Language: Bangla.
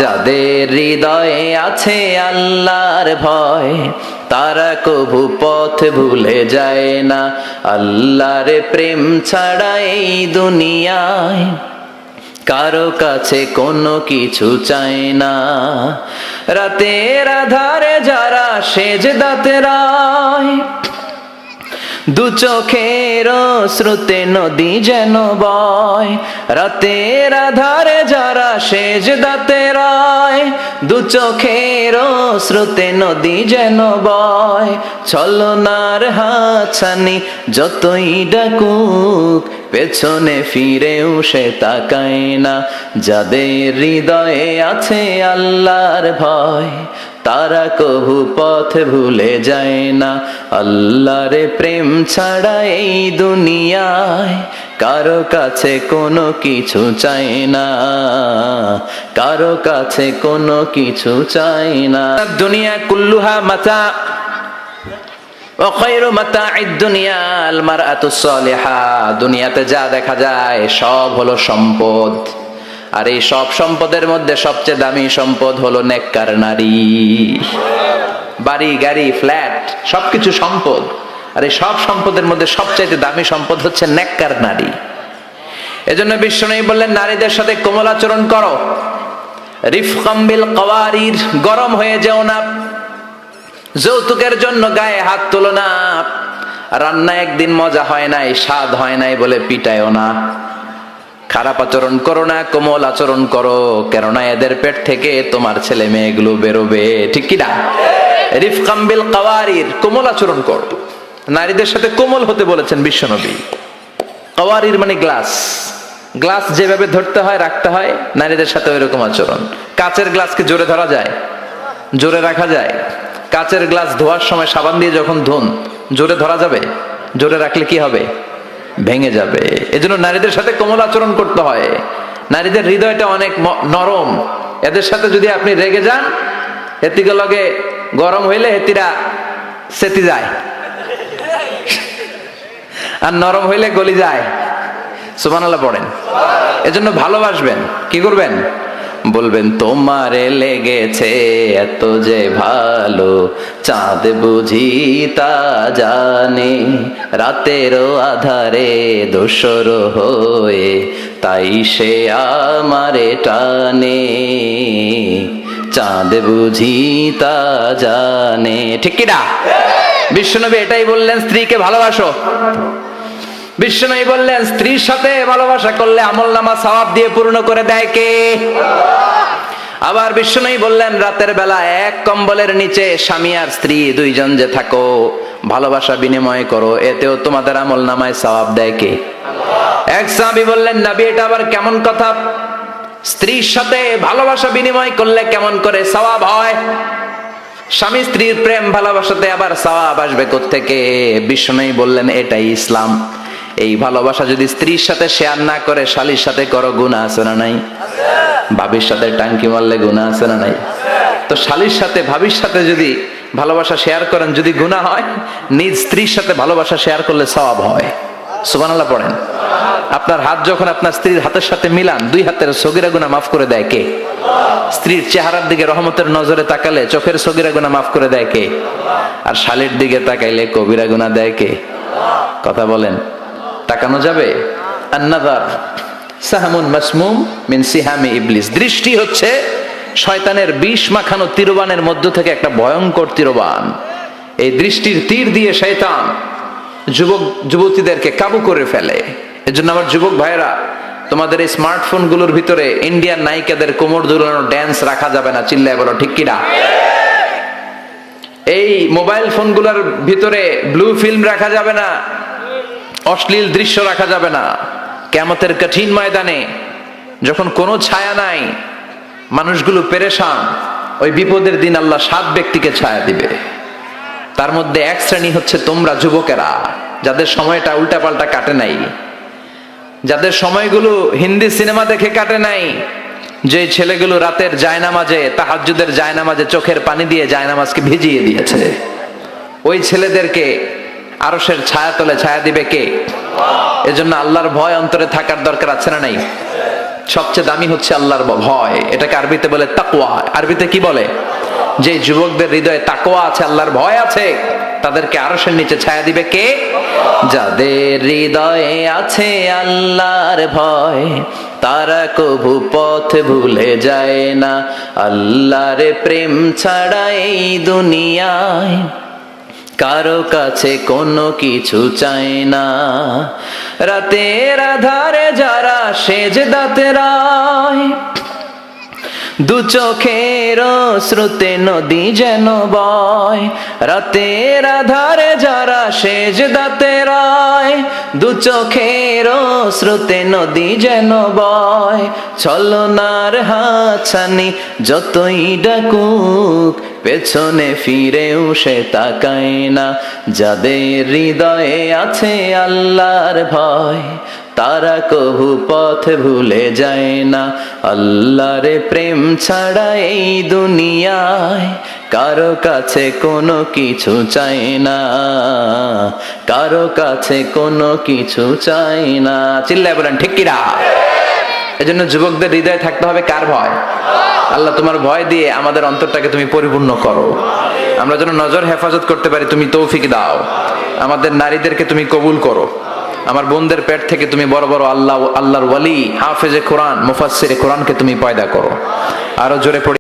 যাদের হৃদয়ে আছে আল্লাহর ভয়, তারা কভু পথ ভুলে যায় না। আল্লাহর প্রেম ছাড়া এই দুনিয়ায় কারো কাছে কোনো কিছু চায় না। রাতের আধারে যারা সেজদাতে রায়, দু চোখের শ্রুতে নদী যেন বয়। রাতের আধারে যারা সেজদাতে রায়, দু চোখের শ্রুতে নদী যেন বয়। ছলনার হাতছানি যতই ডাকুক, পেছনে ফিরেও সে তাকায় না। যাদের হৃদয়ে আছে আল্লাহর ভয়, তারা কভু পথ ভুলে যায় না। আল্লাহর প্রেম ছাড়া এই দুনিয়ায় কারো কাছে কোনো কিছু চাই না, কারো কাছে কোনো কিছু চাই না। দুনিয়া কুল্লুহা মাতা ওয়া খায়রু মাতা'আদ দুনিয়া আল মারআতুস সালিহা। দুনিয়াতে যা দেখা যায় সব হলো সম্পদ, আর এই সব সম্পদের মধ্যে সবচেয়ে দামি সম্পদ হলো নেককার নারী। বাড়ি গাড়ি ফ্ল্যাট সবকিছু সম্পদ, আর এই সব সম্পদের মধ্যে সবচাইতে দামি সম্পদ হচ্ছে নেককার নারী। এজন্য বিশ্বনবী বললেন, নারীদের সাথে কোমল আচরণ করো। রিফকাম বিল কাওয়ারির, গরম হয়ে যেও না। যৌতুকের জন্য গায়ে হাত তোলো না। রান্না একদিন মজা হয় নাই, স্বাদ হয় নাই বলে পিটায়ও না। খারাপ আচরণ করো না, কোমল আচরণ করো, কেননা এদের পেট থেকে তোমার ছেলে মেয়েগুলো বেরোবে, ঠিক কি না? রিফকাম বিল কাওয়ারির, কোমল আচরণ করো। নারীদের সাথে কোমল হতে বলেছেন বিশ্বনবী। কাওয়ারির মানে গ্লাস, গ্লাস যেভাবে ধরতে হয় রাখতে হয়, নারীদের সাথে ওইরকম আচরণ। কাচের গ্লাসকে জোরে ধরা যায়? জোরে রাখা যায়? কাচের গ্লাস ধোয়ার সময় সাবান দিয়ে যখন ধুন, জোরে ধরা যাবে? জোরে রাখলে কি হবে? ভেঙে যাবে। এজন্য নারীদের সাথে কোমল আচরণ করতে হয়। নারীদের হৃদয়টা অনেক নরম, এদের সাথে যদি আপনি রেগে যান, হেতিকে লগে গরম হইলে হেতিরা সেতি যায়, আর নরম হইলে গলি যায়। সুবহানাল্লাহ পড়েন। এজন্য ভালোবাসবেন, কি করবেন? বলবেন, তোমারে লেগেছে এত যে ভালো, চাঁদ বুঝি তা জানে। রাতেরও আধারে দোসর হয়ে তাই সে আমারে টানে। চাঁদ বুঝি তা জানে, ঠিক কি না? বিশ্বনবী এটাই বললেন, স্ত্রীকে ভালোবাসো। বিশ্বনবী বললেন, স্ত্রীর সাথে ভালোবাসা করলে আমলনামা সওয়াব দিয়ে পূর্ণ করে দেয় কে? আবার বিশ্বনবী বললেন, রাতের বেলা এক কম্বলের নিচে স্বামী আর স্ত্রী দুইজন যে থাকো, ভালোবাসা বিনিময় করো, এতেও তোমাদের আমলনামায় সওয়াব দেয় কে? এক সাহাবী বললেন, নবী এটা আবার কেমন কথা? স্ত্রীর সাথে ভালোবাসা বিনিময় করলে কেমন করে সওয়াব হয়? স্বামী স্ত্রীর প্রেম ভালোবাসাতে আবার সওয়াব আসবে কোত্থেকে? বিশ্বনবী বললেন, এটাই ইসলাম। এই ভালোবাসা যদি স্ত্রীর সাথে শেয়ার না করে শালীর সাথে করো, গুনাহ আছে না নাই? ভাবির সাথে টাঙ্কি মারলে গুনাহ আছে না নাই? তো শালীর সাথে ভাবির সাথে যদি ভালোবাসা শেয়ার করেন, যদি গুনাহ হয়, নিজ স্ত্রীর সাথে ভালোবাসা শেয়ার করলে সওয়াব হয়। সুবহানাল্লাহ পড়েন। আপনার হাত যখন আপনার স্ত্রীর হাতের সাথে মিলান, দুই হাতের সগীরা গুনাহ মাফ করে দেয় কে? স্ত্রীর চেহারার দিকে রহমতের নজরে তাকালে চোখের সগীরা গুনাহ মাফ করে দেয় কে? আর শালীর দিকে তাকাইলে কবিরা গুনাহ দেয় কে? কথা বলেন, তাকানো যাবে? আন-নাযার সাহমুন মাসমুম মিন সিহামি ইবলিস। দৃষ্টি হচ্ছে শয়তানের বিষ মাখানো তীরবানের মধ্য থেকে একটা ভয়ঙ্কর তীরবান। এই দৃষ্টির তীর দিয়ে শয়তান যুবক যুবতীদেরকে কাবু করে ফেলে। এজন্য আমার যুবক ভাইয়েরা, তোমাদের এই স্মার্টফোন গুলোর ভিতরে ইন্ডিয়ান নায়িকাদের কোমর দুলানো ড্যান্স রাখা যাবে না, চিল্লায় বলো ঠিক কিনা? এই মোবাইল ফোনগুলোর ভিতরে ব্লু ফিল্ম রাখা যাবে না, অশ্লীল দৃশ্য রাখা যাবে না। কিয়ামতের কঠিন ময়দানে যখন কোনো ছায়া নাই, মানুষগুলো পেরেশান, ওই বিপদের দিন আল্লাহ 7 ব্যক্তিকে ছায়া দিবে। তার মধ্যে এক শ্রেণী হচ্ছে তোমরা যুবকেরা, যাদের সময়টা উল্টাপাল্টা কাটে নাই, যাদের সময়গুলো হিন্দি সিনেমা দেখে কাটে নাই, যে ছেলেগুলো রাতের জায়নামাজে, তাহাজ্জুদের জায়নামাজে চোখের পানি দিয়ে জায়নামাজকে ভিজিয়ে দিয়েছে, ওই ছেলেদেরকে আরশের ছায়া তলে ছায়া দিবে কে? এজন্য আল্লাহর ভয় অন্তরে থাকার দরকার আছে না নাই? সবচেয়ে দামি হচ্ছে আল্লাহর ভয়। এটাকে আরবিতে বলে তাকওয়া। আরবিতে কি বলে? যে যুবকদের হৃদয়ে তাকওয়া আছে, আল্লাহর ভয় আছে, তাদেরকে আরশের নিচে ছায়া দিবে কে? যাদের হৃদয়ে আছে আল্লাহর ভয়, তারা কভু পথ ভুলে যায় না। আল্লাহর প্রেম ছাড়া এই দুনিয়ায় কারো কাছে কোনো কিছু চায় না। রাতের আধারে যারা সেজদাতে রায়, দু চোখের শ্রুতে নদী যেন বয়। রাতের আধারে যারা সেজদাতে রায়, দু চোখের শ্রুতে নদী যেন বয়। ছলনার হাতছানি যতই ডাকুক, পেছনে ফিরেও সে তাকায় না। যাদের হৃদয়ে আছে আল্লাহর ভয়, তারা কভু পথ ভুলে যায় না। আল্লাহর প্রেম ছাড়া এই দুনিয়ায় কারো কাছে কোনো কিছু চাই না, কারো কাছে কোনো কিছু চাই না। চিল্লায় বলেন ঠিক কিনা? এজন্য যুবকদের হৃদয়ে থাকতে হবে কার ভয়? আল্লাহ, তোমার ভয় দিয়ে আমাদের অন্তরটাকে তুমি পরিপূর্ণ করো। আমরা যেন নজর হেফাজত করতে পারি, তুমি তৌফিক দাও। আমাদের নারীদেরকে তুমি কবুল করো। আমার বোনদের পেট থেকে তুমি বড় বড় আল্লাহর ওয়ালি, হাফেজে কোরআন, মুফাসসিরে কোরআনকে তুমি পয়দা করো। আরো জোরে পড়ি।